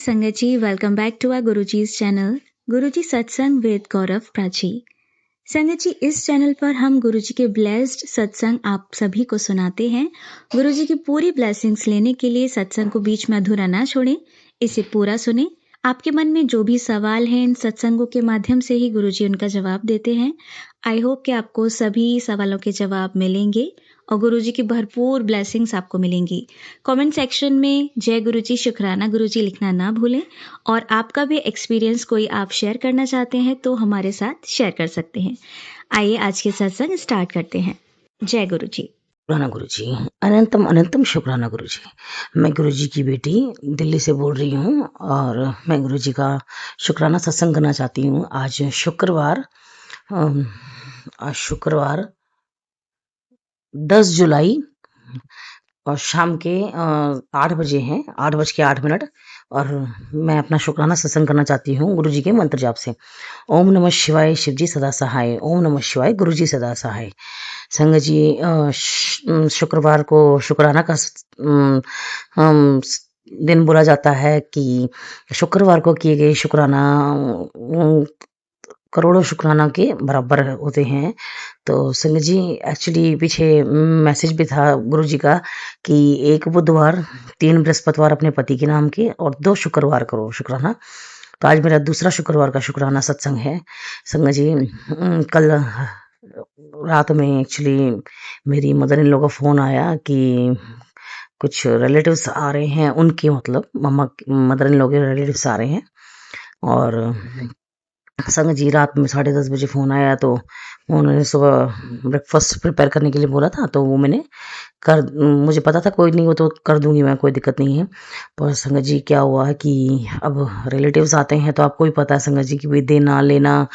संगत जी, welcome back to our Guruji's channel Guruji Satsang with गौरव प्राची। संगत जी, इस चैनल पर हम गुरुजी के ब्लेस्ड सत्संग आप सभी को सुनाते हैं। गुरुजी की पूरी ब्लेसिंग्स लेने के लिए सत्संग को बीच में अधूरा ना छोड़ें, इसे पूरा सुने। आपके मन में जो भी सवाल हैं, इन सत्संगों के माध्यम से ही गुरुजी उनका जवाब देते हैं। आई होप कि आपको सभी सवालों के जवाब मिलेंगे और गुरुजी की भरपूर ब्लेसिंग्स आपको मिलेंगी। कमेंट सेक्शन में जय गुरुजी, शुक्राना गुरुजी लिखना ना भूलें। और आपका भी एक्सपीरियंस कोई आप शेयर करना चाहते हैं तो हमारे साथ शेयर कर सकते हैं। आइए आज के सत्संग स्टार्ट करते हैं। जय गुरुजी। शुक्राना गुरुजी, अनंतम अनंतम शुक्राना गुरुजी। मैं गुरुजी की बेटी दिल्ली से बोल रही हूँ और मैं गुरुजी का शुक्राना सत्संग करना चाहती हूँ। आज शुक्रवार 10 जुलाई और शाम के 8 बजे हैं, 8:08। और मैं अपना शुक्राना सत्संग करना चाहती हूँ गुरुजी के मंत्र जाप से। ओम नमः शिवाय, शिवजी सदा सहाय। ओम नमः शिवाय, गुरुजी सदा सहाय। संगत जी, शुक्रवार को शुक्राना का दिन बोला जाता है कि शुक्रवार को किए गए शुक्राना करोड़ों शुक्राना के बराबर होते हैं। तो संगत जी, एक्चुअली पीछे मैसेज भी था गुरुजी का कि 1 बुधवार, 3 बृहस्पतिवार अपने पति के नाम के और 2 शुक्रवार करो शुक्राना। तो आज मेरा दूसरा शुक्रवार का शुक्राना सत्संग है। संगत जी, कल रात में एक्चुअली मेरी मदर इन लॉ का फ़ोन आया कि कुछ रिलेटिव्स आ रहे हैं, उनके मतलब मदर इन लॉ के रिलेटिव्स आ रहे हैं। और संगत जी, रात में 10:30 बजे फ़ोन आया तो उन्होंने सुबह ब्रेकफास्ट प्रिपेयर करने के लिए बोला था, तो वो मैंने मुझे पता था कोई नहीं, वो तो कर दूंगी मैं, कोई दिक्कत नहीं है। पर संगत जी, क्या हुआ है कि अब रिलेटिव्स आते हैं तो आपको ही पता है संगत जी कि भाई देना लेना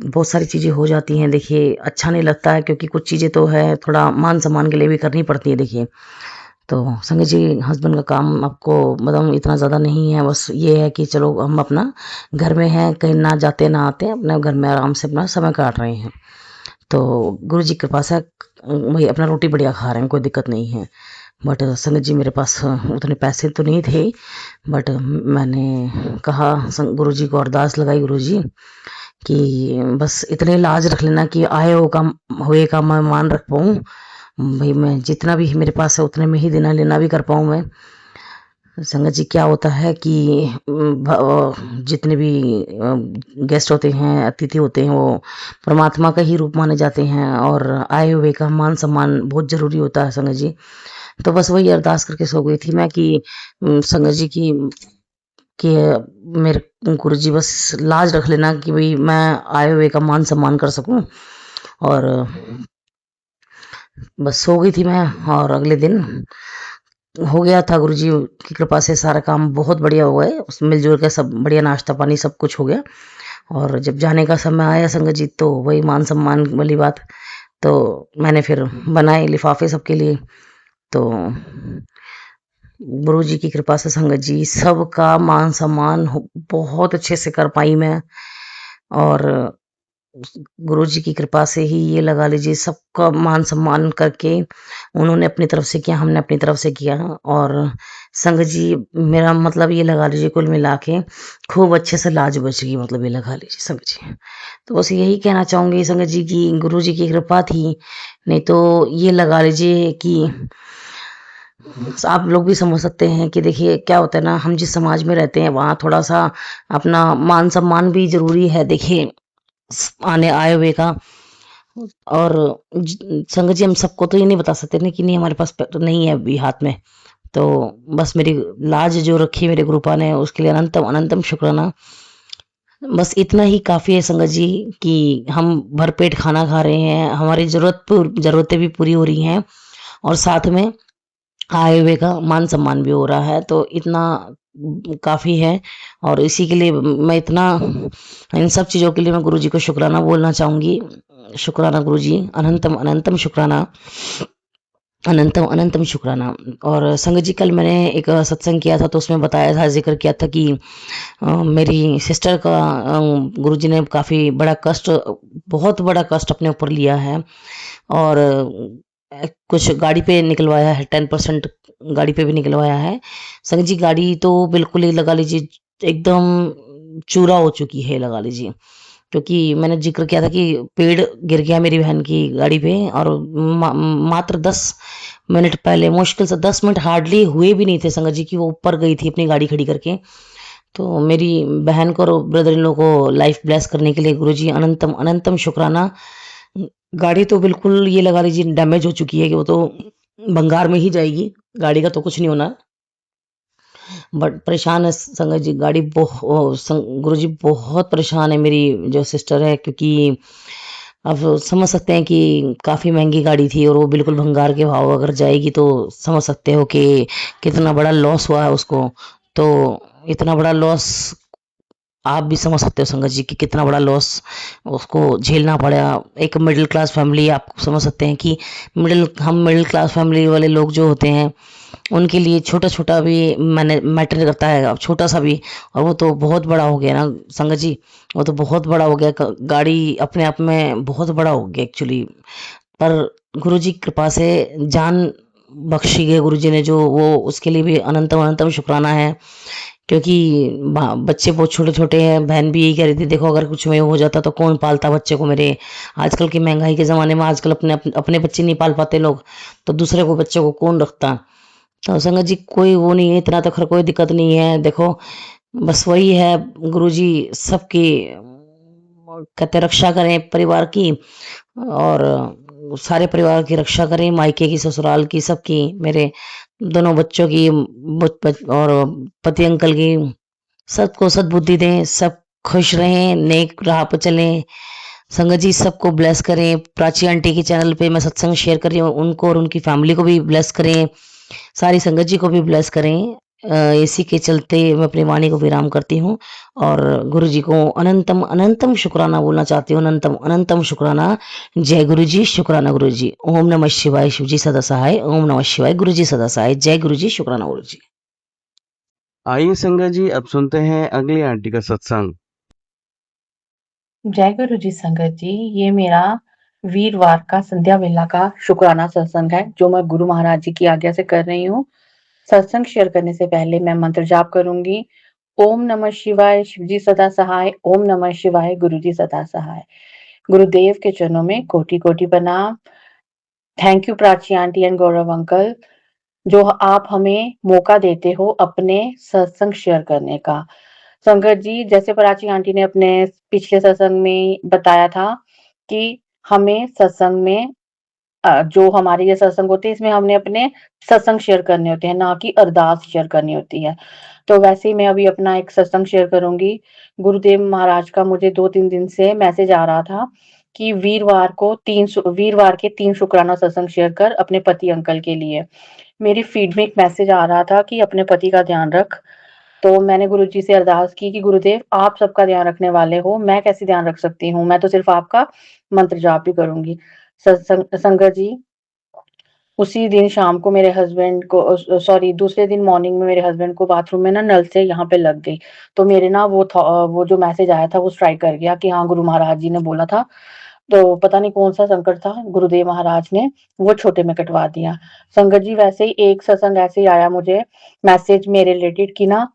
बहुत सारी चीज़ें हो जाती हैं। देखिए, अच्छा नहीं लगता है क्योंकि कुछ चीज़ें तो है थोड़ा मान सम्मान के लिए भी करनी पड़ती है। देखिए, तो संगत जी, हस्बैंड का काम आपको मतलब इतना ज़्यादा नहीं है, बस ये है कि चलो हम अपना घर में हैं, कहीं ना जाते ना आते, अपने घर में आराम से अपना समय काट रहे हैं। तो गुरु जी के पास है, वही अपना रोटी बढ़िया खा रहे हैं, कोई दिक्कत नहीं है। बट संगत जी, मेरे पास उतने पैसे तो नहीं थे। बट मैंने कहा गुरु जी को अरदास लगाई, गुरु जी कि बस इतने लाज रख लेना कि आए हो काम हुए का मैं मान रख पाऊँ। भाई मैं जितना भी मेरे पास है उतने में ही देना लेना भी कर पाऊँ मैं। संगत जी, क्या होता है कि जितने भी गेस्ट होते हैं, अतिथि होते हैं, वो परमात्मा का ही रूप माने जाते हैं और आए हुए का मान सम्मान बहुत ज़रूरी होता है संगत जी। तो बस वही अरदास करके सो गई थी मैं कि संगत जी कि मेरे गुरु जी बस लाज रख लेना कि भाई मैं आए हुए का मान सम्मान कर सकूं। और बस सो गई थी मैं और अगले दिन हो गया था। गुरुजी की कृपा से सारा काम बहुत बढ़िया हो गए, मिलजुल के सब बढ़िया, नाश्ता पानी सब कुछ हो गया। और जब जाने का समय आया संगत जी, तो वही मान सम्मान वाली बात, तो मैंने फिर बनाए लिफाफे सबके लिए। तो गुरु जी की कृपा से संगत जी सबका मान सम्मान बहुत अच्छे से कर पाई मैं। और गुरु जी की कृपा से ही ये लगा लीजिए सबका मान सम्मान करके उन्होंने अपनी तरफ से किया, हमने अपनी तरफ से किया। और संगत जी, मेरा मतलब ये लगा लीजिए कुल मिला के खूब अच्छे से लाज बच गई, मतलब ये लगा लीजिए संगत जी। तो बस यही कहना चाहूँगी संगत जी की गुरु जी की कृपा थी, नहीं तो ये लगा लीजिए कि आप लोग भी समझ सकते हैं कि देखिए क्या होता है ना, हम जिस समाज में रहते हैं वहाँ थोड़ा सा अपना मान सम्मान भी जरूरी है। देखिए, आने आए हुए का। और संगत जी, हम सबको तो ये नहीं बता सकते ना कि नहीं हमारे पास तो नहीं है अभी हाथ में। तो बस मेरी लाज जो रखी मेरे गुरुपा ने, उसके लिए अनंतम अनंतम शुक्राना। बस इतना ही काफ़ी है संगत जी कि हम भरपेट खाना खा रहे हैं, हमारी ज़रूरतें भी पूरी हो रही हैं और साथ में आए हुए का मान सम्मान भी हो रहा है, तो इतना काफ़ी है। और इसी के लिए मैं इतना इन सब चीज़ों के लिए मैं गुरु जी को शुक्राना बोलना चाहूँगी। शुक्राना गुरु जी, अनंतम अनंतम शुक्राना, अनंतम अनंतम शुक्राना। और संगत जी, कल मैंने एक सत्संग किया था तो उसमें बताया था, जिक्र किया था कि मेरी सिस्टर का गुरुजी ने काफ़ी बड़ा कष्ट, बहुत बड़ा कष्ट अपने ऊपर लिया है। और कुछ गाड़ी पे निकलवाया है 10% गाड़ी पे भी निकलवाया है। संगत जी गाड़ी तो बिल्कुल ही लगा लीजिए एकदम चूरा हो चुकी है लगा लीजिए। क्योंकि मैंने ज़िक्र किया था कि पेड़ गिर गया मेरी बहन की गाड़ी पे और मात्र 10 मिनट पहले मुश्किल से 10 मिनट हार्डली हुए भी नहीं थे संगत जी कि वो ऊपर गई थी अपनी गाड़ी खड़ी करके। तो मेरी बहन को और ब्रदर इन लोग को लाइफ ब्लेस करने के लिए गुरुजी अनंतम अनंतम शुक्राना। गाड़ी तो बिल्कुल ये लगा लीजिए डैमेज हो चुकी है कि वो तो भंगार में ही जाएगी, गाड़ी का तो कुछ नहीं होना। बट परेशान है संगत जी गाड़ी गुरु जी बहुत परेशान है मेरी जो सिस्टर है, क्योंकि अब समझ सकते हैं कि काफ़ी महंगी गाड़ी थी और वो बिल्कुल भंगार के भाव अगर जाएगी तो समझ सकते हो कि कितना बड़ा लॉस हुआ है उसको। तो इतना बड़ा लॉस आप भी समझ सकते हो संगत जी कि कितना बड़ा लॉस उसको झेलना पड़ा। एक मिडिल क्लास फैमिली आप समझ सकते हैं कि हम मिडिल क्लास फैमिली वाले लोग जो होते हैं उनके लिए छोटा छोटा भी मैंने मैटर करता है, अब छोटा सा भी, और वो तो बहुत बड़ा हो गया ना संगत जी। वो तो बहुत बड़ा हो गया, गाड़ी अपने आप में बहुत बड़ा हो गया एक्चुअली। पर गुरु जी कृपा से जान बख्शी गए गुरु जी ने जो, वो उसके लिए भी अनंतम अनंतम शुक्राना है। क्योंकि बच्चे बहुत छोटे छोटे हैं, बहन भी यही कह रही थी देखो अगर कुछ में हो जाता तो कौन पालता बच्चे को मेरे। आजकल की महंगाई के ज़माने में आजकल अपने अपने बच्चे नहीं पाल पाते लोग, तो दूसरे को बच्चे को कौन रखता। तो संगत जी कोई वो नहीं है, इतना तो खैर कोई दिक्कत नहीं है। देखो बस वही है गुरुजी सबकी कहते रक्षा करें परिवार की, और सारे परिवार की रक्षा करें, मायके की ससुराल की सबकी, मेरे दोनों बच्चों की और पति अंकल की। सबको सद्बुद्धि दें, सब खुश रहें, नेक राह पर चलें। संगत जी सबको ब्लेस करें। प्राची आंटी के चैनल पे मैं सत्संग शेयर कर रही हूँ, उनको और उनकी फैमिली को भी ब्लेस करें। सारी संगत जी को भी ब्लेस करें। इसी के चलते मैं अपनी वाणी को विराम करती हूँ और गुरु जी को अनंतम अनंतम शुक्राना बोलना चाहती हूँ। अनंतम अनंतम शुक्राना। जय गुरु जी, शुक्राना गुरु जी। ओम नमः शिवाय, शिव जी सदा सहाय। ओम नमः शिवाय, गुरु जी सदा सहाय। जय गुरु जी, शुक्राना गुरु जी। आइए संगत जी अब सुनते हैं अगली आंटी का सत्संग। जय गुरु जी संगत जी, ये मेरा वीरवार का संध्या वेला का शुक्राना सत्संग है जो मैं गुरु महाराज जी की आज्ञा से कर रही हूँ। सत्संग शेयर करने से पहले मैं मंत्र जाप करूंगी। ओम नमः शिवाय, शिव जी सदा सहाय। ओम नमः शिवाय, गुरु जी सदा सहाय। गुरुदेव के चरणों में कोटि कोटि प्रणाम। Thank you Prachi aunty and Gaurav uncle, जो आप हमें मौका देते हो अपने सत्संग शेयर करने का। संगत जी, जैसे प्राची आंटी ने अपने पिछले सत्संग में बताया था कि हमें सत्संग में जो हमारे ये सत्संग होते हैं इसमें हमने अपने सत्संग शेयर करने होते हैं, ना कि अरदास शेयर करनी होती है। तो वैसे ही मैं अभी अपना एक सत्संग शेयर करूंगी। गुरुदेव महाराज का मुझे 2-3 दिन से मैसेज आ रहा था कि वीरवार के 3 शुक्राना सत्संग शेयर कर अपने पति अंकल के लिए। मेरी फीड में एक मैसेज आ रहा था कि अपने पति का ध्यान रख। तो मैंने गुरुजी से अरदास की कि गुरुदेव आप सबका ध्यान रखने वाले हो, मैं कैसे ध्यान रख सकती हूँ, मैं तो सिर्फ आपका मंत्र जाप भी करूंगी। संगत जी, उसी दिन शाम को मेरे हस्बैंड को सॉरी दूसरे दिन मॉर्निंग में मेरे हस्बैंड को बाथरूम में ना नल से यहाँ पे लग गई। तो मेरे ना वो जो मैसेज आया था वो स्ट्राइक कर गया कि हाँ गुरु महाराज जी ने बोला था। तो पता नहीं कौन सा संकट था, गुरुदेव महाराज ने वो छोटे में कटवा दिया। संगत जी, वैसे ही एक सत्संग ऐसे ही आया मुझे मैसेज मेरे रिलेटेड कि ना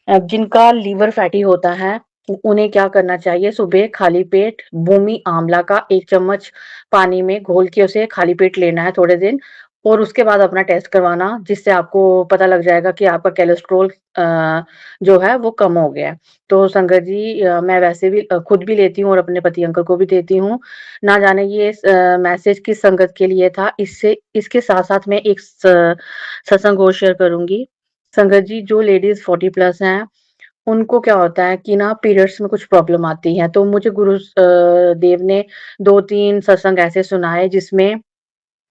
जिनका लीवर फैटी होता है उन्हें क्या करना चाहिए, सुबह खाली पेट भूमि आंवला का 1 चम्मच पानी में घोल के उसे खाली पेट लेना है थोड़े दिन, और उसके बाद अपना टेस्ट करवाना, जिससे आपको पता लग जाएगा कि आपका कोलेस्ट्रॉल जो है वो कम हो गया है। तो संगत जी, मैं वैसे भी खुद भी लेती हूँ और अपने पति अंकल को भी देती हूँ। ना जाने ये मैसेज किस संगत के लिए था। इसके साथ-साथ मैं एक सत्संग और शेयर करूँगी। संगत जी, जो लेडीज़ 40 प्लस हैं, उनको क्या होता है कि ना पीरियड्स में कुछ प्रॉब्लम आती है। तो मुझे देव ने 2-3 सत्संग ऐसे सुनाए जिसमें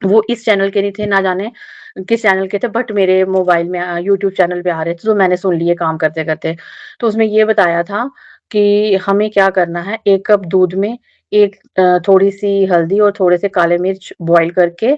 वो इस चैनल के नहीं थे, ना जाने किस चैनल के थे, बट मेरे मोबाइल में यूट्यूब चैनल पे आ रहे थे, तो मैंने सुन लिए काम करते-करते। तो उसमें ये बताया था कि हमें क्या करना है, 1 कप दूध में एक थोड़ी-सी हल्दी और थोड़े से काले मिर्च बॉयल करके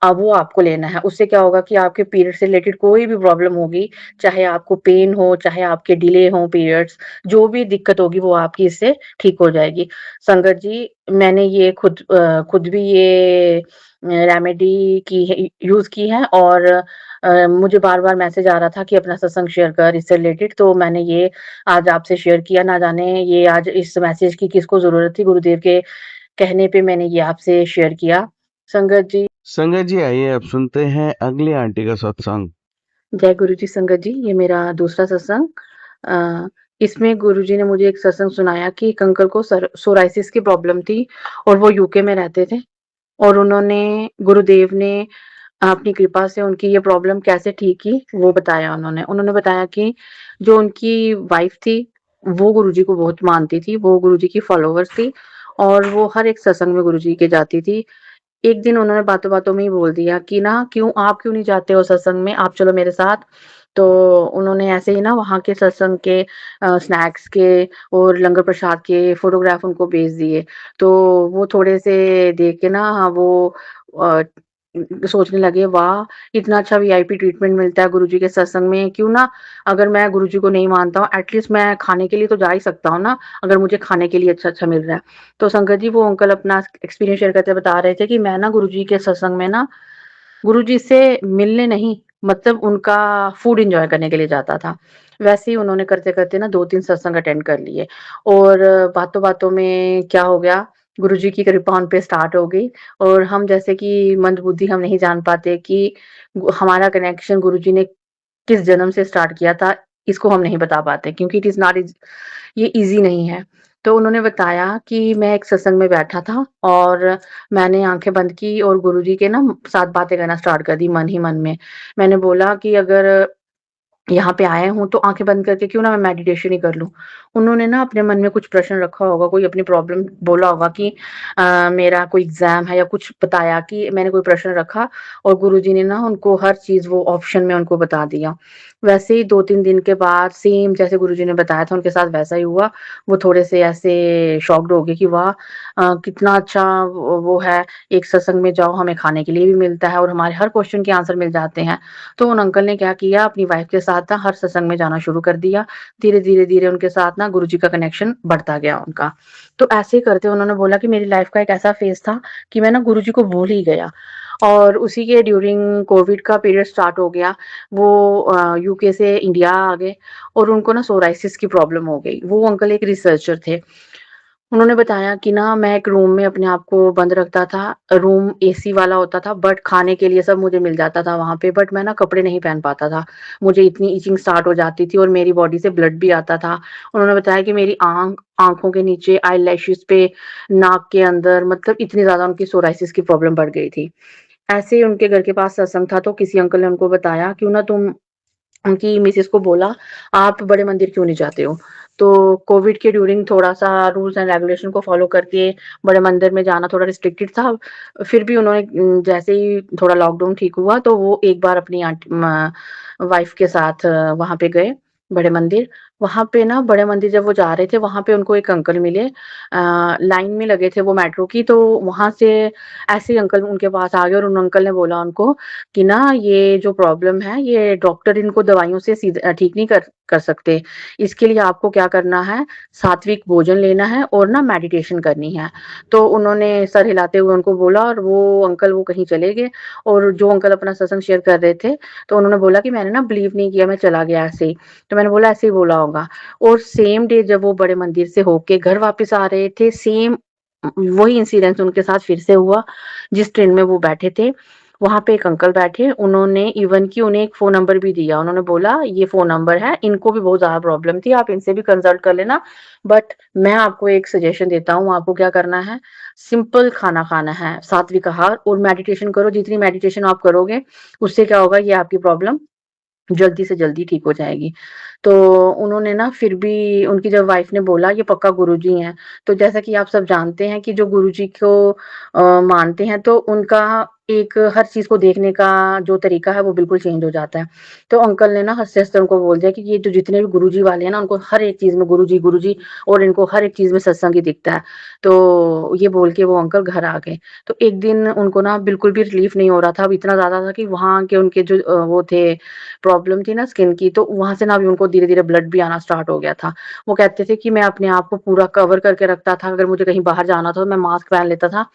अब वो आपको लेना है। उससे क्या होगा कि आपके पीरियड से रिलेटेड कोई भी प्रॉब्लम होगी, चाहे आपको पेन हो, चाहे आपके डिले हो पीरियड्स, जो भी दिक्कत होगी वो आपकी इससे ठीक हो जाएगी। संगत जी, मैंने ये खुद भी ये रेमेडी की है यूज़ की है, और मुझे बार-बार मैसेज आ रहा था कि अपना सत्संग शेयर कर इससे रिलेटेड, तो मैंने ये आज आपसे शेयर किया। ना जाने ये आज इस मैसेज की किसको ज़रूरत थी, गुरुदेव के कहने पे मैंने ये आपसे शेयर किया। संगत जी, संगत जी आइए अब सुनते हैं अगली आंटी का सत्संग। जय गुरुजी संगत जी, ये मेरा दूसरा सत्संग। अ, इसमें गुरुजी ने मुझे एक सत्संग सुनाया कि एक अंकल को सोराइसिस की प्रॉब्लम थी और वो यूके में रहते थे और उन्होंने गुरुदेव ने अपनी कृपा से उनकी ये प्रॉब्लम कैसे ठीक की, वो बताया उन्होंने। उन्होंने बताया कि जो उनकी वाइफ़ थी, वो गुरुजी को बहुत मानती थी, वो गुरुजी की फॉलोवर्स थी और वो हर एक सत्संग में गुरुजी के जाती थी। एक दिन उन्होंने बातों-बातों में ही बोल दिया कि ना आप क्यों नहीं जाते हो सत्संग में? आप चलो मेरे साथ। तो उन्होंने ऐसे ही ना वहाँ के सत्संग के स्नैक्स के और लंगर प्रसाद के फ़ोटोग्राफ उनको भेज दिए। तो वो थोड़े से देख के ना वो अ, सोचने लगे, वाह! इतना अच्छा वीआईपी ट्रीटमेंट मिलता है गुरुजी के सत्संग में, क्यों ना अगर मैं गुरुजी को नहीं मानता हूँ, एटलीस्ट मैं खाने के लिए तो जा ही सकता हूँ ना, अगर मुझे खाने के लिए अच्छा-अच्छा मिल रहा है। तो संगत जी, वो अंकल अपना एक्सपीरियंस शेयर करते बता रहे थे कि मैं ना गुरुजी के सत्संग में ना गुरुजी से मिलने नहीं, मतलब उनका फूड एन्जॉय करने के लिए जाता था। वैसे ही उन्होंने करते-करते ना 2-3 सत्संग अटेंड कर लिए और बातों-बातों में क्या हो गया, गुरुजी की कृपा उन पे स्टार्ट हो गई और हम जैसे कि मंदबुद्धि हम नहीं जान पाते कि हमारा कनेक्शन गुरुजी ने किस जन्म से स्टार्ट किया था, इसको हम नहीं बता पाते क्योंकि इट इज़ नॉट ईज़ ये ईज़ी नहीं है। तो उन्होंने बताया कि मैं एक सत्संग में बैठा था और मैंने आँखें बंद की और गुरुजी के ना साथ बातें करना स्टार्ट कर दी मन ही मन में। मैंने बोला कि अगर यहाँ पे आए हूँ तो आँखें बंद करके क्यों ना मैं मेडिटेशन ही कर लूँ। उन्होंने ना अपने मन में कुछ प्रश्न रखा होगा, कोई अपनी प्रॉब्लम बोला होगा कि मेरा कोई एग्ज़ाम है या कुछ बताया कि मैंने कोई प्रश्न रखा और गुरुजी ने ना उनको हर चीज़ वो ऑप्शन में उनको बता दिया। वैसे ही 2-3 दिन के बाद सेम जैसे गुरुजी ने बताया था उनके साथ वैसा ही हुआ। वो थोड़े से ऐसे शॉक्ड हो गए कि वाह! कितना अच्छा वो है, एक सत्संग में जाओ हमें खाने के लिए भी मिलता है और हमारे हर क्वेश्चन के आंसर मिल जाते हैं। तो उन अंकल ने क्या किया अपनी वाइफ के साथ ना हर सत्संग में जाना शुरू कर दिया। धीरे-धीरे उनके साथ ना गुरुजी का कनेक्शन बढ़ता गया उनका। तो ऐसे ही करते उन्होंने बोला कि मेरी लाइफ का एक ऐसा फेज़ था कि मैं ना गुरुजी को भूल ही गया और उसी के ड्यूरिंग कोविड का पीरियड स्टार्ट हो गया। वो यूके से इंडिया आ गए और उनको ना सोराइसिस की प्रॉब्लम हो गई। वो अंकल एक रिसर्चर थे। उन्होंने बताया कि ना मैं एक रूम में अपने आप को बंद रखता था। रूम एसी वाला होता था बट खाने के लिए सब मुझे मिल जाता था वहाँ पे बट मैं ना कपड़े नहीं पहन पाता था। मुझे इतनी इचिंग स्टार्ट हो जाती थी और मेरी बॉडी से ब्लड भी आता था। उन्होंने बताया कि मेरी आँखों के नीचे, आईलैशेज़ पे, नाक के अंदर मतलब इतनी ज़्यादा उनकी सोराइसिस की प्रॉब्लम बढ़ गई थी। ऐसे ही उनके घर के पास सत्संग था तो किसी अंकल ने उनको बताया, "क्यों ना तुम उनकी मिसेस को बोला, "आप बड़े मंदिर क्यों नहीं जाते हो?" तो कोविड के ड्यूरिंग थोड़ा-सा रूल्स एंड रेगुलेशन को फ़ॉलो करके बड़े मंदिर में जाना थोड़ा रिस्ट्रिक्टेड था। फिर भी उन्होंने जैसे ही थोड़ा लॉकडाउन ठीक हुआ तो वो एक बार अपनी वाइफ़ के साथ वहाँ पे गए, बड़े मंदिर। वहाँ पे ना बड़े मंदिर जब वो जा रहे थे, वहाँ पे उनको एक अंकल मिले। लाइन में लगे थे वो मेट्रो की, तो वहाँ से ऐसे ही अंकल उनके पास आ गए और उन अंकल ने बोला उनको कि ना ये जो प्रॉब्लम है ये डॉक्टर इनको दवाइयों से ठीक नहीं कर सकते। इसके लिए आपको क्या करना है, सात्विक भोजन लेना है और ना मेडिटेशन करनी है। तो उन्होंने सर हिलाते हुए उनको बोला और वो अंकल वो कहीं चले गए और जो अंकल अपना सत्संग शेयर कर रहे थे, तो उन्होंने बोला कि मैंने ना बिलीव नहीं किया, मैं चला गया ऐसे ही। तो मैंने बोला ऐसे ही बोला होगा और सेम डे जब वो बड़े मंदिर से होके घर वापस आ रहे थे, सेम वही इंसिडेंस उनके साथ फिर से हुआ, जिस ट्रेन में वो बैठे थे। वहाँ पे एक अंकल बैठे, उन्होंने इवन कि उन्हें एक फ़ोन नंबर भी दिया। उन्होंने बोला ये फ़ोन नंबर है, इनको भी बहुत ज़्यादा प्रॉब्लम थी, आप इनसे भी कंसल्ट कर लेना। बट मैं आपको एक सजेशन देता हूँ, आपको क्या करना है, सिंपल खाना खाना है, सात्विक आहार और मेडिटेशन करो। जितनी मेडिटेशन आप करोगे, उससे क्या होगा ये आपकी प्रॉब्लम जल्दी से जल्दी ठीक हो जाएगी। तो उन्होंने ना फिर भी उनकी जब वाइफ़ ने बोला ये पक्का गुरुजी हैं, तो जैसा कि आप सब जानते हैं कि जो गुरुजी को मानते हैं तो उनका एक हर चीज़ को देखने का जो तरीका है वो बिल्कुल चेंज हो जाता है। तो अंकल ने ना हँसते-हँसते उनको बोल दिया कि ये जो जितने भी गुरुजी वाले हैं ना उनको हर एक चीज़ में गुरुजी, गुरुजी और इनको हर एक चीज़ में सत्संग ही दिखता है। तो ये बोल के वो अंकल घर आ गए। तो एक दिन उनको ना बिल्कुल भी रिलीफ़ नहीं हो रहा था, अब इतना ज़्यादा था कि वहाँ के उनके जो वो थे प्रॉब्लम थी ना स्किन की, तो वहाँ से ना अभी उनको उनको धीरे-धीरे ब्लड भी आना स्टार्ट हो गया था। वो कहते थे कि मैं अपने आप को पूरा कवर करके रखता था, अगर मुझे कहीं बाहर जाना था तो मैं मास्क पहन लेता था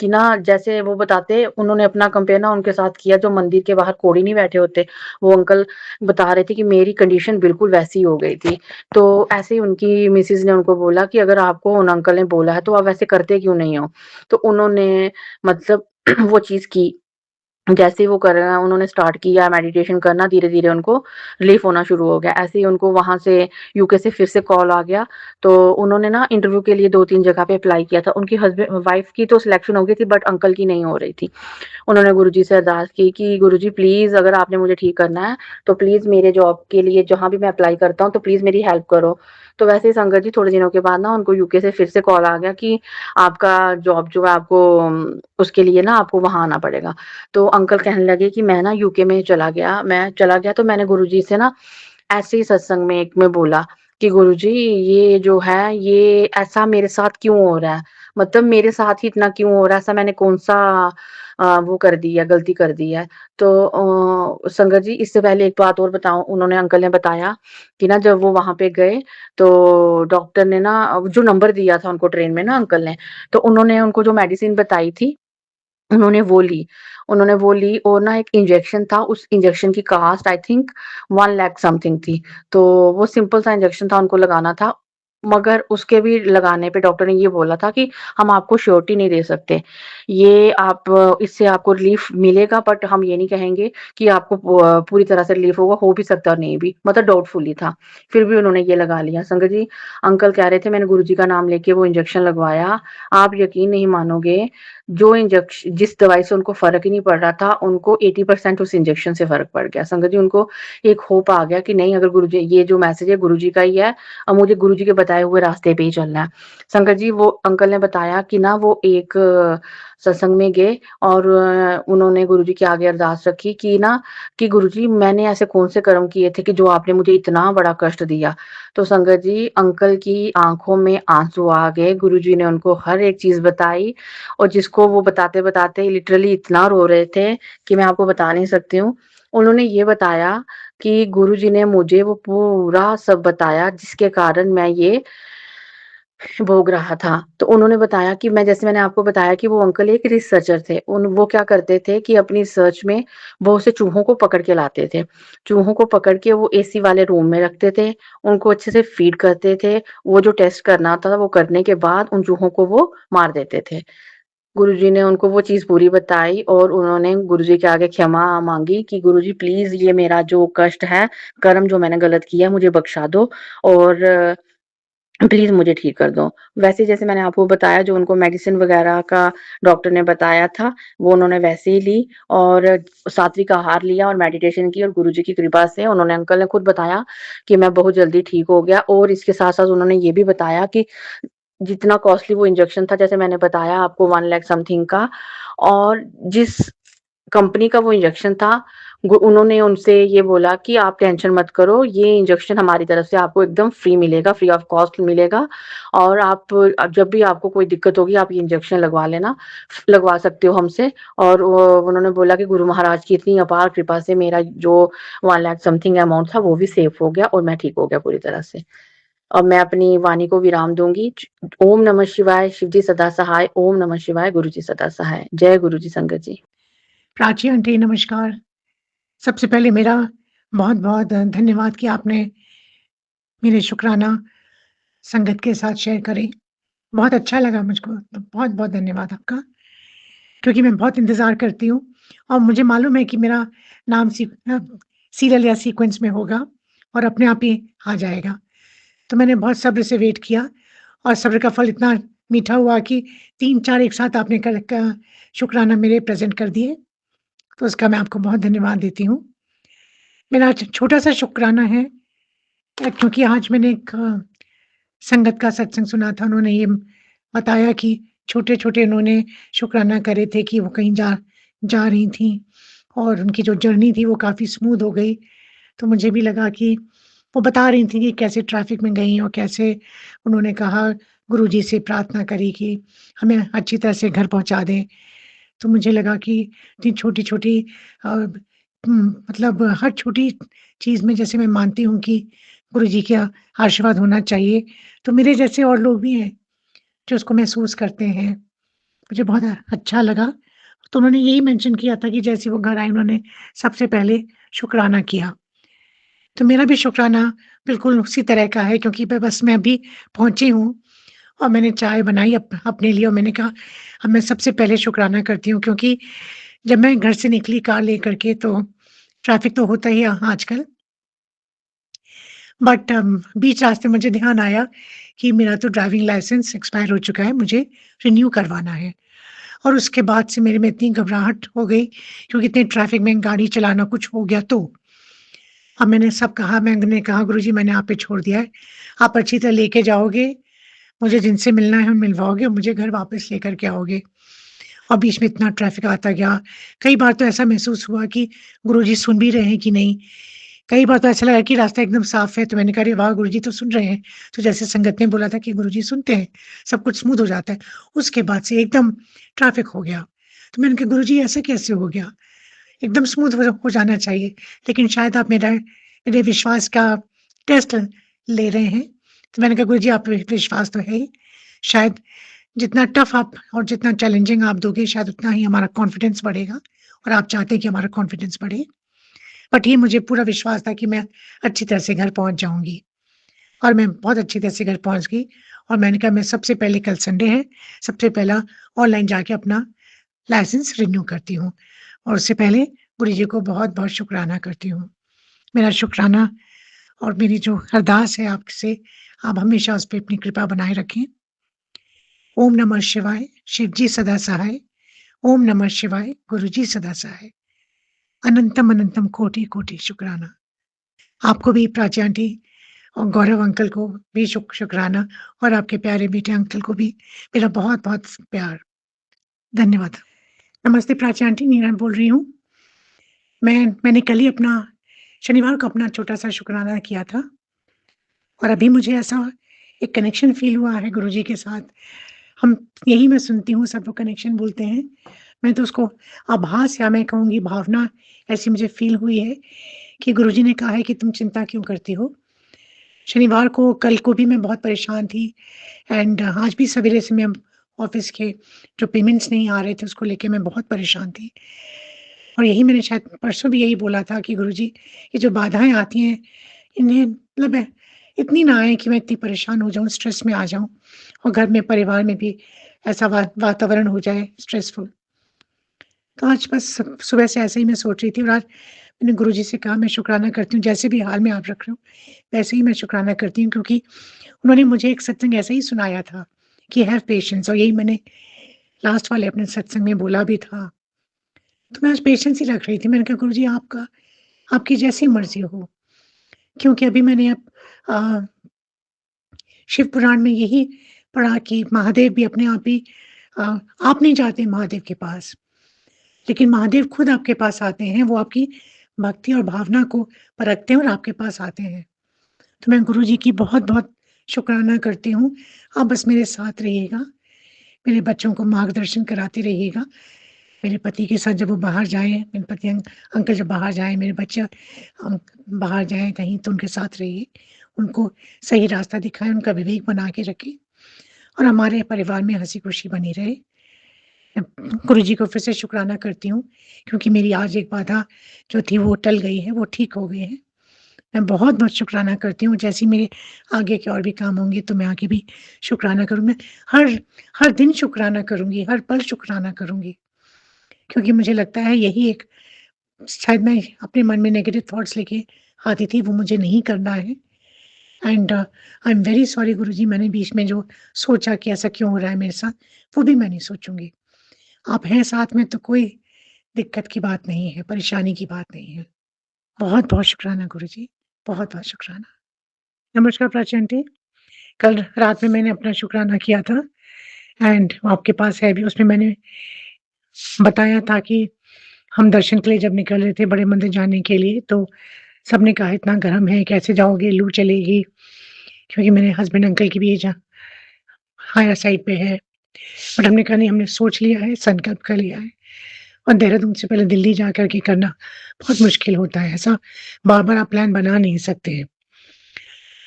कि ना जैसे वो बताते उन्होंने अपना कंपेयर ना उनके साथ किया जो मंदिर के बाहर कोढ़ी नहीं बैठे होते, वो अंकल बता रहे थे कि मेरी कंडीशन बिल्कुल वैसी हो गई थी। तो ऐसे ही उनकी मिसेज़ ने उनको बोला कि अगर आपको उन अंकल ने बोला है तो आप वैसे करते क्यों नहीं हो? तो उन्होंने मतलब वो चीज़ की। जैसे ही वो कर रहे हैं उन्होंने स्टार्ट किया मेडिटेशन करना, धीरे-धीरे उनको रिलीफ़ होना शुरू हो गया। ऐसे ही उनको वहाँ से यूके से फिर से कॉल आ गया, तो उन्होंने ना इंटरव्यू के लिए 2-3 जगह पे अप्लाई किया था। उनकी वाइफ़ की तो सिलेक्शन हो गई थी बट अंकल की नहीं हो रही थी। उन्होंने गुरुजी से अरदास की कि गुरुजी प्लीज़ अगर आपने मुझे ठीक करना है, तो प्लीज़ मेरे जॉब के लिए जहाँ भी मैं अप्लाई करता हूँ, तो प्लीज़ मेरी हेल्प करो। तो वैसे ही संगत जी थोड़े दिनों के बाद ना उनको यूके से फिर से कॉल आ गया कि आपका जॉब जो है आपको उसके लिए ना आपको वहाँ आना पड़ेगा। तो अंकल कहने लगे कि मैं ना यूके में चला गया तो मैंने गुरुजी से ना ऐसे ही सत्संग में एक में बोला कि गुरुजी ये जो है ये ऐसा मेरे साथ क्यों हो रहा है? मतलब मेरे साथ ही इतना क्यों हो रहा है? ऐसा मैंने कौन-सा वो कर दी है, गलती कर दी है? तो संगत जी इससे पहले एक बात और बताऊँ उन्होंने अंकल ने बताया कि ना जब वो वहाँ पे गए तो डॉक्टर ने ना जो नंबर दिया था उनको ट्रेन में ना अंकल ने, तो उन्होंने उनको जो मेडिसिन बताई थी उन्होंने वो ली। उन्होंने वो ली और ना एक इंजेक्शन था, उस इंजेक्शन की cost I think 1 lakh something थी। तो वो सिंपल सा इंजेक्शन था, उनको लगाना था। मगर उसके भी लगाने पे डॉक्टर ने ये बोला था कि हम आपको श्योरिटी नहीं दे सकते। ये आप इससे आपको रिलीफ़ मिलेगा बट हम ये नहीं कहेंगे कि आपको पूरी तरह से रिलीफ़ होगा, हो भी सकता है और नहीं भी। मतलब डाउटफुल ही था। फिर भी उन्होंने ये लगा लिया। संगत जी, अंकल कह रहे थे मैंने गुरुजी का नाम लेके वो इंजेक्शन लगवाया। आप यकीन नहीं मानोगे जिस दवाई से उनको फ़र्क ही नहीं पड़ रहा था, उनको 80% उस इंजेक्शन से फ़र्क पड़ गया। संगत जी उनको एक होप आ गया कि नहीं अगर गुरुजी ये जो मैसेज है गुरुजी का ही है, अब मुझे गुरुजी के बताए हुए रास्ते पे ही चलना है। संगत जी वो अंकल ने बताया कि ना वो एक सत्संग में गए और उन्होंने गुरुजी के आगे अरदास रखी कि ना कि गुरुजी मैंने ऐसे कौन से कर्म किए थे कि जो आपने मुझे इतना बड़ा कष्ट दिया। तो संगत जी अंकल की आँखों में आँसू आ गए, गुरुजी ने उनको हर एक चीज़ बताई और जिसको वो बताते-बताते लिटरली इतना रो रहे थे कि मैं आपको बता नहीं सकती हूँ। उन्होंने ये बताया कि गुरुजी ने मुझे वो पूरा सब बताया जिसके कारण मैं ये भोग रहा था। तो उन्होंने बताया कि जैसे मैंने आपको बताया कि वो अंकल एक रिसर्चर थे। वो क्या करते थे कि अपनी रिसर्च में बहुत से चूहों को पकड़ के लाते थे। चूहों को पकड़ के वो एसी वाले रूम में रखते थे, उनको अच्छे से फीड करते थे। वो जो टेस्ट करना था वो करने के बाद उन चूहों को वो मार देते थे। गुरुजी ने उनको वो चीज़ पूरी बताई और उन्होंने गुरुजी के आगे क्षमा माँगी कि गुरुजी प्लीज़ ये मेरा जो कष्ट है, कर्म जो मैंने गलत किया है मुझे बख्शा दो और प्लीज़ मुझे ठीक कर दो। वैसे जैसे मैंने आपको बताया जो उनको मेडिसिन वग़ैरह का डॉक्टर ने बताया था, वो उन्होंने वैसे ही ली और सात्विक आहार लिया और मेडिटेशन की और गुरुजी की कृपा से उन्होंने अंकल ने खुद बताया कि मैं बहुत जल्दी ठीक हो गया और इसके साथ-साथ उन्होंने ये भी बताया कि जितना कॉस्टली वो इंजेक्शन था जैसे मैंने बताया आपको 1 लाख समथिंग का और जिस कंपनी का वो इंजेक्शन था उन्होंने उनसे ये बोला कि आप टेंशन मत करो ये इंजेक्शन हमारी तरफ से आपको एकदम फ्री मिलेगा, फ्री ऑफ कॉस्ट मिलेगा और आप जब भी आपको कोई दिक्कत होगी आप ये इंजेक्शन लगवा लेना, लगवा सकते हो हमसे और उन्होंने बोला कि गुरु महाराज की इतनी अपार कृपा से मेरा जो 1 लाख समथिंग अमाउंट था वो भी सेफ हो गया और मैं ठीक हो गया पूरी तरह से। अब मैं अपनी वाणी को विराम दूँगी। ओम नमः शिवाय, शिव जी सदा सहाय, ओम नमः शिवाय, गुरु जी सदा सहाय। जय गुरु जी संगत जी। प्राची आंटी नमस्कार। सबसे पहले मेरा बहुत-बहुत धन्यवाद कि आपने मेरे शुकराना संगत के साथ शेयर करे। बहुत अच्छा लगा मुझको, तो बहुत-बहुत धन्यवाद आपका। क्योंकि मैं बहुत इंतज़ार करती हूँ और मुझे मालूम है कि मेरा नाम सीरियल या सीक्वेंस में होगा और अपने आप ही आ जाएगा। तो मैंने बहुत सब्र से वेट किया और सब्र का फल इतना मीठा हुआ कि 3-4 एक साथ आपने कर क शुकराना मेरे प्रेज़ेंट कर दिए, तो उसका मैं आपको बहुत धन्यवाद देती हूँ। मेरा छोटा-सा शुकराना है क्योंकि आज मैंने एक संगत का सत्संग सुना था, उन्होंने ये बताया कि छोटे-छोटे उन्होंने शुकराना करे थे कि वो कहीं जा जा रही थीं और उनकी जो जर्नी थी वो काफ़ी स्मूथ हो गई। तो मुझे भी लगा कि वो बता रही थीं कि कैसे ट्रैफ़िक में गईं और कैसे उन्होंने कहा गुरुजी से प्रार्थना करी कि हमें अच्छी तरह से घर पहुँचा दें। तो मुझे लगा कि इतनी छोटी-छोटी मतलब हर छोटी चीज़ में जैसे मैं मानती हूँ कि गुरुजी का आशीर्वाद होना चाहिए। तो मेरे जैसे और लोग भी हैं जो उसको महसूस करते हैं। मुझे बहुत अच्छा लगा। तो उन्होंने यही मेंशन किया था कि जैसे वो घर आए उन्होंने सबसे पहले शुकराना किया। तो मेरा भी शुकराना बिल्कुल उसी तरह का है, क्योंकि बस मैं अभी पहुँची हूँ और मैंने चाय बनाई अपने लिए और मैंने कहा अब मैं सबसे पहले शुकराना करती हूँ, क्योंकि जब मैं घर से निकली कार लेकर के तो ट्रैफ़िक तो होता ही है आजकल। बट बीच रास्ते मुझे ध्यान आया कि मेरा तो ड्राइविंग लाइसेंस एक्सपायर हो चुका है, मुझे रिन्यू करवाना है। और उसके बाद से मेरे में इतनी घबराहट हो गई, क्योंकि इतने ट्रैफ़िक में गाड़ी चलाना कुछ हो गया तो। अब मैंने कहा गुरुजी मैंने आप पे छोड़ दिया है, आप अच्छी तरह लेके जाओगे, मुझे जिनसे मिलना है मिलवाओगे और मुझे घर वापस लेकर के आओगे। और बीच में इतना ट्रैफ़िक आता गया, कई बार तो ऐसा महसूस हुआ कि गुरुजी सुन भी रहे हैं कि नहीं। कई बार तो ऐसा लगा कि रास्ता एकदम साफ़ है, तो मैंने कहा अरे वाह! गुरुजी तो सुन रहे हैं। तो जैसे संगत ने बोला था कि गुरुजी सुनते हैं, सब कुछ स्मूथ हो जाता है। उसके बाद से एकदम ट्रैफ़िक हो गया। तो मैंने कहा गुरुजी ऐसा कैसे हो गया? एकदम स्मूथ हो जाना चाहिए, लेकिन शायद आप मेरे विश्वास का टेस्ट ले रहे हैं। तो मैंने कहा गुरुजी आप पे विश्वास तो है ही, शायद जितना टफ आप और जितना चैलेंजिंग आप दोगे शायद उतना ही हमारा कॉन्फिडेंस बढ़ेगा और आप चाहते हैं कि हमारा कॉन्फिडेंस बढ़े। बट ये मुझे पूरा विश्वास था कि मैं अच्छी तरह से घर पहुँच जाऊँगी और मैं बहुत अच्छी तरह से घर पहुँच गई और मैंने कहा मैं सबसे पहले कल संडे है, सबसे पहला ऑनलाइन जाके अपना लाइसेंस रिन्यू करती हूँ और उससे पहले गुरु जी को बहुत-बहुत शुकराना करती हूँ। मेरा शुकराना और मेरी जो अरदास है आपसे, आप हमेशा उस पे अपनी कृपा बनाए रखें। ओम नमः शिवाय, शिव जी सदा सहाय। ओम नमः शिवाय, गुरु जी सदा सहाय। अनंतम अनंतम कोटि-कोटि शुकराना। आपको भी प्राची आंटी और गौरव अंकल को भी शुकराना और आपके प्यारे बेटे अंकल को भी मेरा बहुत-बहुत प्यार। धन्यवाद। नमस्ते प्राची आंटी, नीना बोल रही हूँ। मैंने कल ही अपना शनिवार को अपना छोटा-सा शुकराना किया था और अभी मुझे ऐसा एक कनेक्शन फ़ील हुआ है गुरुजी के साथ। हम यही मैं सुनती हूँ, सब लोग कनेक्शन बोलते हैं। मैं तो उसको आभास या मैं कहूँगी भावना ऐसी मुझे फ़ील हुई है कि गुरुजी ने कहा है कि तुम चिंता क्यों करती हो? शनिवार को कल को भी मैं बहुत परेशान थी एंड आज भी सवेरे से मैं ऑफ़िस के जो पेमेंट्स नहीं आ रहे थे उसको लेके मैं बहुत परेशान थी। और यही मैंने शायद परसों भी यही बोला था कि गुरुजी ये जो बाधाएँ आती हैं, इन्हें मतलब इतनी ना आए कि मैं इतनी परेशान हो जाऊँ, स्ट्रेस में आ जाऊँ और घर में परिवार में भी ऐसा वातावरण हो जाए स्ट्रेसफुल। तो आज बस सुबह से ऐसे ही मैं सोच रही थी और आज मैंने गुरुजी से कहा मैं शुकराना करती हूँ, जैसे भी हाल में आप रख रहे हो, वैसे ही मैं शुकराना करती हूँ क्योंकि उन्होंने मुझे एक सत्संग ऐसे ही सुनाया था कि हैव पेशेंस और यही मैंने लास्ट वाले अपने सत्संग में बोला भी था। तो मैं आज पेशेंस ही रख रही थी। मैंने कहा गुरुजी आपकी जैसी मर्ज़ी हो। क्योंकि अभी मैंने अ, शिव पुराण में यही पढ़ा कि महादेव भी अपने आप ही अ, आप नहीं जाते महादेव के पास, लेकिन महादेव खुद आपके पास आते हैं, वो आपकी भक्ति और भावना को परखते हैं और आपके पास आते हैं। तो मैं गुरुजी की बहुत-बहुत शुकराना करती हूँ। आप बस मेरे साथ रहिएगा, मेरे बच्चों को मार्गदर्शन कराते रहिएगा। मेरे पति के साथ जब वो बाहर जाएँ, मेरे पति अंकल जब बाहर जाएँ, मेरे बच्चे बाहर जाएँ कहीं तो उनके साथ रहिए। उनको सही रास्ता दिखाएँ, उनका विवेक बना के रखें और हमारे परिवार में हँसी-खुशी बनी रहे। गुरुजी को फिर से शुकराना करती हूँ क्योंकि मेरी आज एक बाधा जो थी वो टल गई है, वो ठीक हो गई है। मैं बहुत-बहुत शुकराना करती हूँ, जैसे ही मेरे आगे के और भी काम होंगे तो मैं आगे भी शुकराना करूँगी। हर हर दिन शुकराना करूँगी, हर पल शुकराना करूँगी क्योंकि मुझे लगता है यही एक शायद मैं अपने मन में नेगेटिव थॉट्स लेके आती थी, वो मुझे नहीं करना है and I am very sorry Guruji मैंने बीच में जो सोचा कि ऐसा क्यों हो रहा है मेरे साथ, वो भी मैं नहीं सोचूँगी। आप हैं साथ में तो कोई दिक्कत की बात नहीं है, परेशानी की बात नहीं है। बहुत-बहुत शुकराना गुरुजी, बहुत-बहुत शुकराना। नमस्कार प्राची आंटी, कल रात में मैंने अपना शुकराना किया था एंड वो आपके पास है भी, उसमें मैंने बताया था कि हम दर्शन के लिए जब निकल रहे थे बड़े मंदिर जाने के लिए, तो सबने कहा इतना गर्म है, कैसे जाओगे? लू चलेगी। क्योंकि मेरे हस्बैंड अंकल की भी एज हायर साइड पे है। बट हमने कहा नहीं हमने सोच लिया है, संकल्प कर लिया है और देहरादून से पहले दिल्ली जा कर के करना बहुत मुश्किल होता है। ऐसा बार-बार आप प्लान बना नहीं सकते हैं।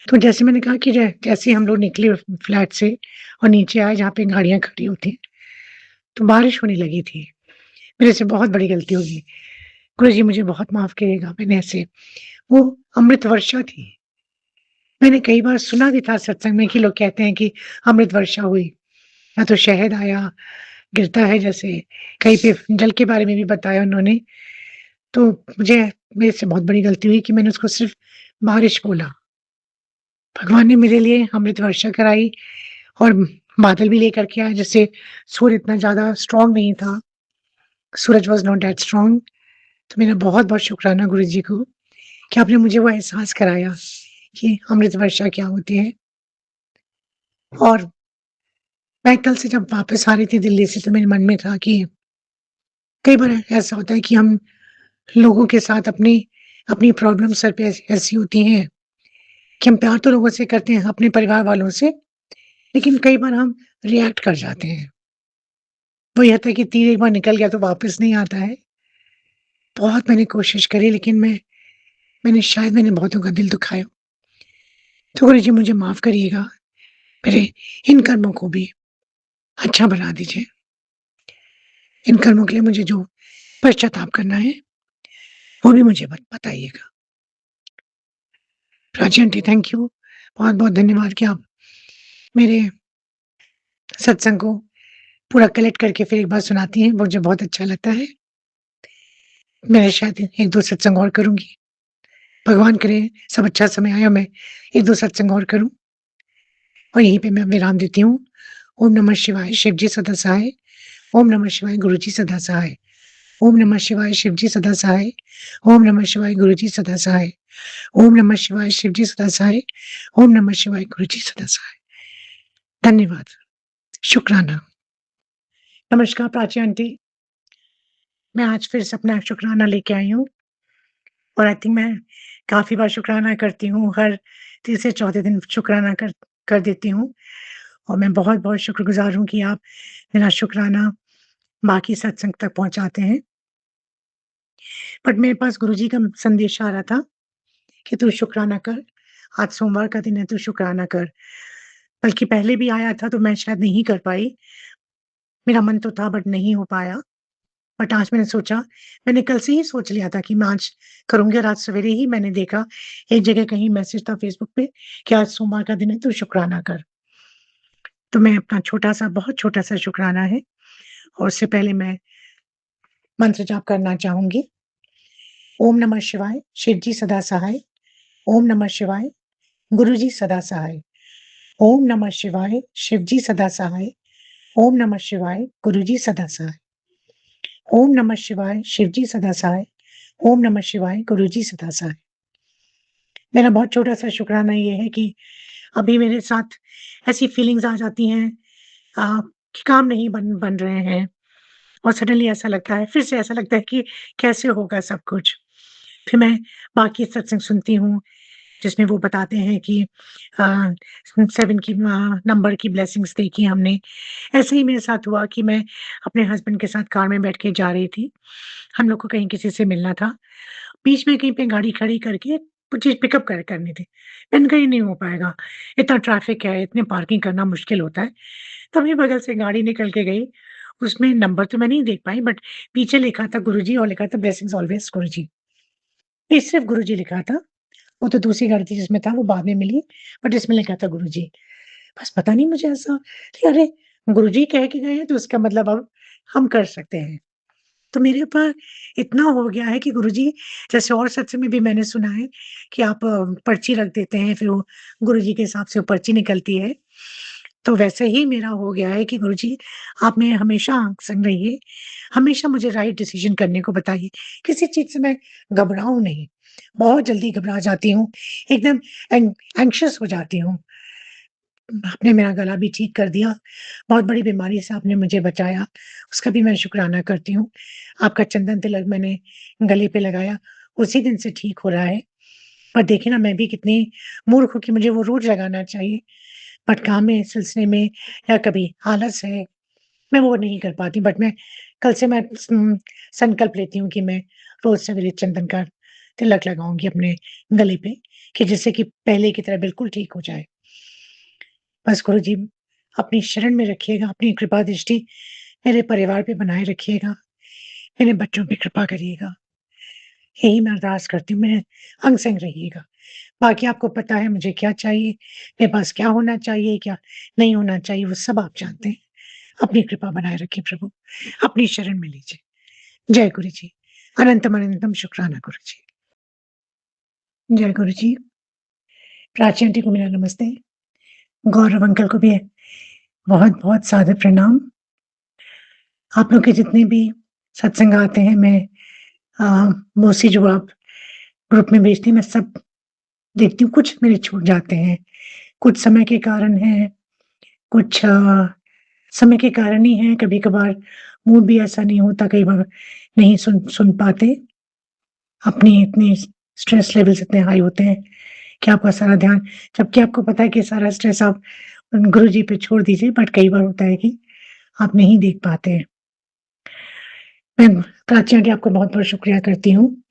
तो जैसे मैंने कहा कि जैसे ही हम लोग निकले फ्लैट से और नीचे आए जहाँ पे गाड़ियाँ खड़ी होती हैं, तो बारिश होने लगी थी। मेरे से बहुत बड़ी गलती होगी। गुरुजी मुझे बहुत माफ़ करिएगा, मैंने ऐसे वो अमृत वर्षा थी। मैंने कई बार सुना भी था सत्संग में कि लोग कहते हैं कि अमृत वर्षा हुई, या तो शहद आया, गिरता है जैसे, कहीं पे जल के बारे में भी बताया उन्होंने। तो मुझे मेरे से बहुत बड़ी गलती हुई कि मैंने उसको सिर्फ़ बारिश बोला। भगवान ने मेरे लिए अमृत वर्षा कराई और बादल भी लेकर के आए, जैसे सूर्य इतना ज़्यादा स्ट्रॉन्ग नहीं था, सूरज वाज़ नॉट दैट स्ट्रॉन्ग। तो मेरा बहुत-बहुत शुक्राना गुरुजी को कि आपने मुझे वो एहसास कराया कि अमृत वर्षा क्या होती है। और मैं कल से जब वापस आ रही थी दिल्ली से, तो मेरे मन में था कि कई बार ऐसा होता है कि हम लोगों के साथ अपनी अपनी प्रॉब्लम सर पे ऐसी होती हैं कि हम प्यार तो लोगों से करते हैं, अपने परिवार वालों से, लेकिन कई बार हम रिएक्ट कर जाते हैं। वो ये होता है कि तीर एक बार निकल गया तो वापस नहीं आता है। बहुत मैंने कोशिश करी, लेकिन मैंने बहुतों का दिल दुखाया। तो गुरुजी मुझे माफ़ करिएगा, मेरे इन कर्मों को भी अच्छा बना दीजिए। इन कर्मों के लिए मुझे जो पश्चाताप करना है, वो भी मुझे बताइएगा। Prachi aunty, thank you. बहुत-बहुत धन्यवाद कि आप मेरे सत्संग को पूरा कलेक्ट करके फिर एक बार सुनाती हैं, मुझे बहुत अच्छा लगता है। मैं शायद 1-2 सत्संग और करूँगी। भगवान करे सब अच्छा समय आए और मैं 1-2 सत्संग और करूँ, और यहीं पे मैं विराम देती हूँ। ओम नमः शिवाय, शिव जी सदा सहाय। ओम नमः शिवाय, गुरु जी सदा सहाय। ओम नमः शिवाय, शिव जी सदा सहाय। ओम नमः शिवाय, गुरु जी सदा सहाय। ओम नमः शिवाय, शिव जी सदा सहाय। ओम नमः शिवाय, गुरु जी सदा सहाय। धन्यवाद, शुक्राना। नमस्कार प्राची आंटी, मैं आज फिर से अपना शुक्राना लेके आई हूँ, और आई थिंक मैं काफ़ी बार शुक्राना करती हूँ, हर तीसरे चौथे दिन शुक्राना कर कर देती हूँ, और मैं बहुत-बहुत शुक्रगुज़ार हूँ कि आप मेरा शुक्राना बाकी सत्संग तक पहुँचाते हैं। बट मेरे पास गुरुजी का संदेश आ रहा था कि तू शुक्राना कर, आज सोमवार का दिन है, तू शुक्राना कर। बल्कि पहले भी आया था तो मैं शायद नहीं कर पाई, मेरा मन तो था बट नहीं हो पाया। बट आज मैंने सोचा, मैंने कल से ही सोच लिया था कि मैं आज करूँगी, और आज सवेरे ही मैंने देखा एक जगह कहीं मैसेज था फेसबुक पे कि आज सोमवार का दिन है, तू शुक्राना कर। तो मैं अपना छोटा-सा, बहुत छोटा-सा शुक्राना है, और उससे पहले मैं मंत्र जाप करना चाहूँगी। ओम नमः शिवाय, शिव जी सदा सहाय। ओम नमः शिवाय, गुरु जी सदा सहाय। ओम नमः शिवाय, शिव जी सदा सहाय। ओम नमः शिवाय, गुरु जी सदा सहाय। ओम नमः शिवाय, शिव जी सदा सहाय। ओम नमः शिवाय, गुरु जी सदा सहाय। मेरा बहुत छोटा-सा शुक्राना ये है कि अभी मेरे साथ ऐसी फीलिंग्स आ जाती हैं कि काम नहीं बन बन रहे हैं, और सडनली ऐसा लगता है, फिर से ऐसा लगता है कि कैसे होगा सब कुछ? फिर मैं बाकी सत्संग सुनती हूँ, जिसमें वो बताते हैं कि अ, 7 की नंबर की ब्लेसिंग्स देखी हमने। ऐसे ही मेरे साथ हुआ कि मैं अपने हस्बैंड के साथ कार में बैठ के जा रही थी। हम लोग को कहीं किसी से मिलना था। बीच में कहीं पे गाड़ी खड़ी करके कुछ चीज़ पिकअप करनी थी। मैंने कहा ये नहीं हो पाएगा, इतना ट्रैफिक है, इतने पार्किंग करना मुश्किल होता है। तभी बगल से गाड़ी निकल के गई, उसमें नंबर तो मैं नहीं देख पाई, बट पीछे लिखा था गुरुजी, और लिखा था ब्लेसिंग्स ऑलवेज़ गुरुजी। ये सिर्फ़ गुरुजी लिखा था। वो तो दूसरी गाड़ी थी जिसमें था, वो बाद में मिली, बट इसमें लिखा था गुरुजी। बस पता नहीं मुझे ऐसा कि अरे! गुरुजी कह के गए हैं तो इसका मतलब अब हम कर सकते हैं। तो मेरे ऊपर इतना हो गया है कि गुरुजी, जैसे और सत्संग में भी मैंने सुना है कि आप पर्ची रख देते हैं, फिर वो गुरुजी के हिसाब से वो पर्ची निकलती है। तो वैसे ही मेरा हो गया है कि गुरुजी, आप मेरे हमेशा संग रहिए, हमेशा मुझे राइट डिसीज़न करने को बताइए। किसी चीज़ से मैं घबराऊँ नहीं, बहुत जल्दी घबरा जाती हूँ, एकदम एंग्ज़ियस हो जाती हूँ। आपने मेरा गला भी ठीक कर दिया, बहुत बड़ी बीमारी से आपने मुझे बचाया, उसका भी मैं शुक्राना करती हूँ। आपका चंदन तिलक मैंने गले पे लगाया, उसी दिन से ठीक हो रहा है। पर देखिए ना, मैं भी कितनी मूर्ख हूँ कि मुझे वो रोज़ लगाना चाहिए, बट काम में सिलसिले में या कभी आलस है, मैं वो नहीं कर पाती। बट मैं कल से संकल्प लेती हूँ कि मैं रोज़ सवेरे चंदन का तिलक लगाऊँगी अपने गले पे, कि जिससे कि पहले की तरह बिल्कुल ठीक हो जाए। बस गुरुजी अपनी शरण में रखिएगा, अपनी कृपा दृष्टि मेरे परिवार पे बनाए रखिएगा, मेरे बच्चों पे कृपा करिएगा। यही मैं अरदास करती हूँ, मेरे अंग-संग रहिएगा। बाकी आपको पता है मुझे क्या चाहिए, मेरे पास क्या होना चाहिए, क्या नहीं होना चाहिए, वो सब आप जानते हैं। अपनी कृपा बनाए रखिए प्रभु, अपनी शरण में लीजिए। जय गुरु जी। अनंतम अनंतम शुक्राना गुरु जी। जय गुरु जी। प्राची आंटी को मेरा नमस्ते। गौरव अंकल को भी बहुत-बहुत सादर प्रणाम। आप लोग के जितने भी सत्संग आते हैं, मैं मोस्टली जो आप ग्रुप में भेजती हैं, मैं सब देखती हूँ। कुछ मेरे छूट जाते हैं, कुछ समय के कारण हैं, कुछ समय के कारण ही हैं, कभी-कभार मूड भी ऐसा नहीं होता, कई बार नहीं सुन सुन पाते। अपनी इतनी स्ट्रेस लेवल्स इतने हाई होते हैं कि आपका सारा ध्यान, जबकि आपको पता है कि सारा स्ट्रेस आप गुरुजी पे छोड़ दीजिए, बट कई बार होता है कि आप नहीं देख पाते हैं। मैं प्राची आंटी आपका बहुत-बहुत शुक्रिया करती हूँ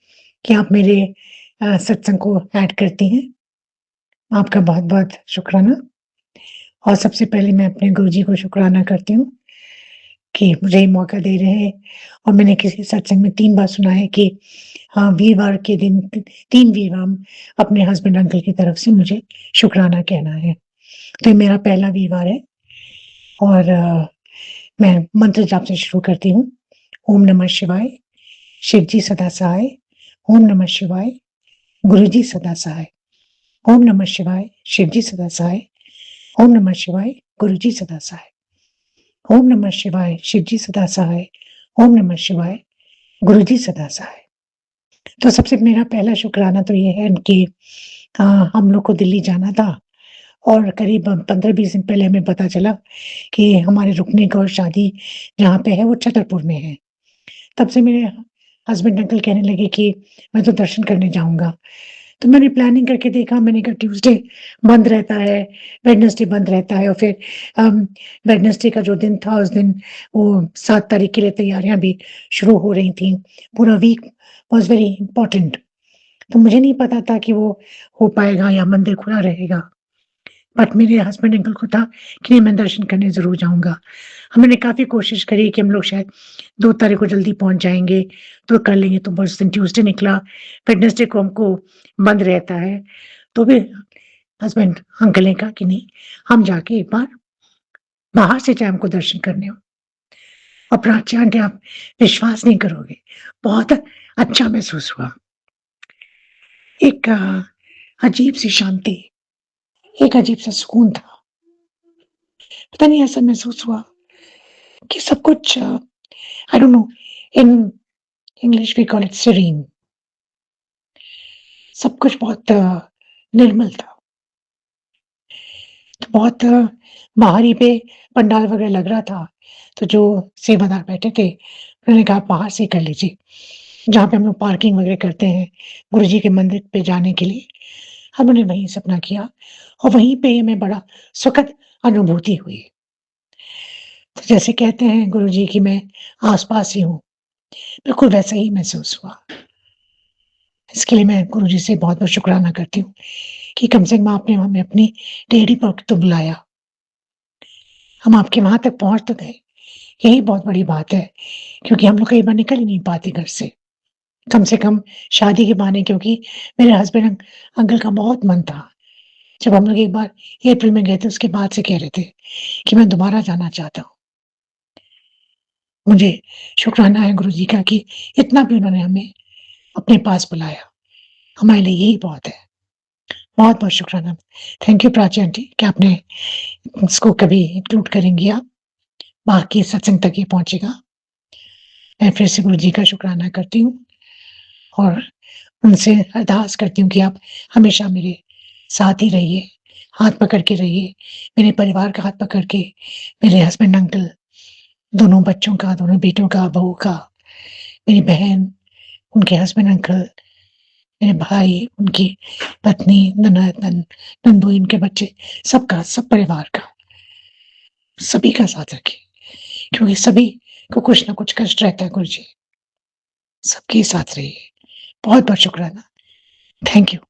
कि आप मेरे सत्संग को ऐड करती हैं। आपका बहुत-बहुत शुक्राना। और सबसे पहले मैं अपने गुरुजी को शुक्राना करती हूँ कि मुझे ये मौका दे रहे हैं। और मैंने किसी सत्संग में 3 बार सुना है कि हाँ, वीरवार के दिन 3 वीरवार अपने हस्बैंड अंकल की तरफ से मुझे शुक्राना कहना है। तो ये मेरा पहला वीरवार है और मैं मंत्र जाप से शुरू करती हूँ। ओम नमः शिवाय, शिव जी सदा सहाय। ओम नमः शिवाय, गुरु जी सदा सहाय। ओम नमः शिवाय, शिव जी सदा सहाय। ओम नमः शिवाय, गुरु जी सदा सहाय। ओम नमः शिवाय, शिव जी सदा सहाय। ओम नमः शिवाय, गुरु जी सदा सहाय। तो सबसे मेरा पहला शुक्राना तो ये है कि हम लोग को दिल्ली जाना था और करीब 15-20 दिन पहले हमें पता चला कि हमारे रुकने का और शादी जहाँ पे है वो छतरपुर में है। तब से मेरे हस्बैंड अंकल कहने लगे कि मैं तो दर्शन करने जाऊँगा। तो मैंने प्लानिंग करके देखा, मैंने कहा ट्यूसडे बंद रहता है, वेडनेसडे बंद रहता है और फिर वेडनेसडे का जो दिन था उस दिन वो 7 तारीख के लिए तैयारियाँ भी शुरू हो रही थी। पूरा वीक वाज़ वेरी इम्पोर्टेंट। तो मुझे नहीं पता था कि वो हो पाएगा या मंदिर खुला रहेगा। बट मेरे हस्बैंड अंकल को था कि नहीं, मैं दर्शन करने ज़रूर जाऊँगा। हमने काफ़ी कोशिश करी कि हम लोग शायद 2 तारीख को जल्दी पहुँच जाएँगे, तो कर लेंगे, तो बस दिन ट्यूसडे निकला, वेडनेसडे को हमको बंद रहता है। तो भी हस्बैंड अंकल ने कहा कि नहीं, हम जाके एक बार बाहर से जाएँ, हमको दर्शन करने हो। और प्राची आंटी, आप विश्वास नहीं करोगे, बहुत अच्छा महसूस हुआ। एक अजीब-सी शांति, एक अजीब-सा सुकून था। पता नहीं ऐसा महसूस हुआ कि सब कुछ I don't know, in English we call it serene. सब कुछ बहुत निर्मल था। तो बहुत बाहर पे पंडाल वगैरह लग रहा था, तो जो सेवादार बैठे थे, उन्होंने कहा, "आप बाहर से कर लीजिए, जहाँ पे हम लोग पार्किंग वगैरह करते हैं, गुरुजी के मंदिर पे जाने के लिए।" हमने वहीं से अपना किया और वहीं पे हमें बड़ा सुखद अनुभूति हुई। तो जैसे कहते हैं गुरुजी कि मैं आस-पास ही हूँ, बिल्कुल वैसा ही महसूस हुआ। इसके लिए मैं गुरुजी से बहुत-बहुत शुकराना करती हूँ कि कम से कम आपने हमें अपनी डेयरी पर तो बुलाया। हम आपके वहाँ तक पहुँच तो गए, यही बहुत बड़ी बात है, क्योंकि हम लोग कई बार निकल ही नहीं पाते घर से। कम से कम शादी के बहाने, क्योंकि मेरे हस्बैंड अंकल का बहुत मन था। जब हम लोग एक बार अप्रैल में गए थे, उसके बाद से कह रहे थे कि मैं दोबारा जाना चाहता हूँ। मुझे शुक्राना है गुरुजी का कि इतना भी उन्होंने हमें अपने पास बुलाया। हमारे लिए यही बहुत है। बहुत-बहुत शुक्राना। थैंक यू प्राची आंटी कि आपने इसको कभी इंक्लूड करेंगी आप, बाकी सत्संग तक ये पहुँचेगा। मैं फिर से गुरुजी का शुक्राना करती हूँ और उनसे अरदास करती हूँ कि आप हमेशा मेरे साथ ही रहिए, हाथ पकड़ के रहिए, मेरे परिवार का हाथ पकड़ के, मेरे हस्बैंड अंकल, दोनों बच्चों का, दोनों बेटों का, बहू का, मेरी बहन, उनके हस्बैंड अंकल, मेरे भाई, उनकी पत्नी, ननद, नंदोई, उनके बच्चे, सबका, सब परिवार का, सभी का साथ रखिए, क्योंकि सभी को कुछ ना कुछ कष्ट रहता है गुरुजी। सबके साथ रहिए। बहुत-बहुत शुक्राना। Thank you.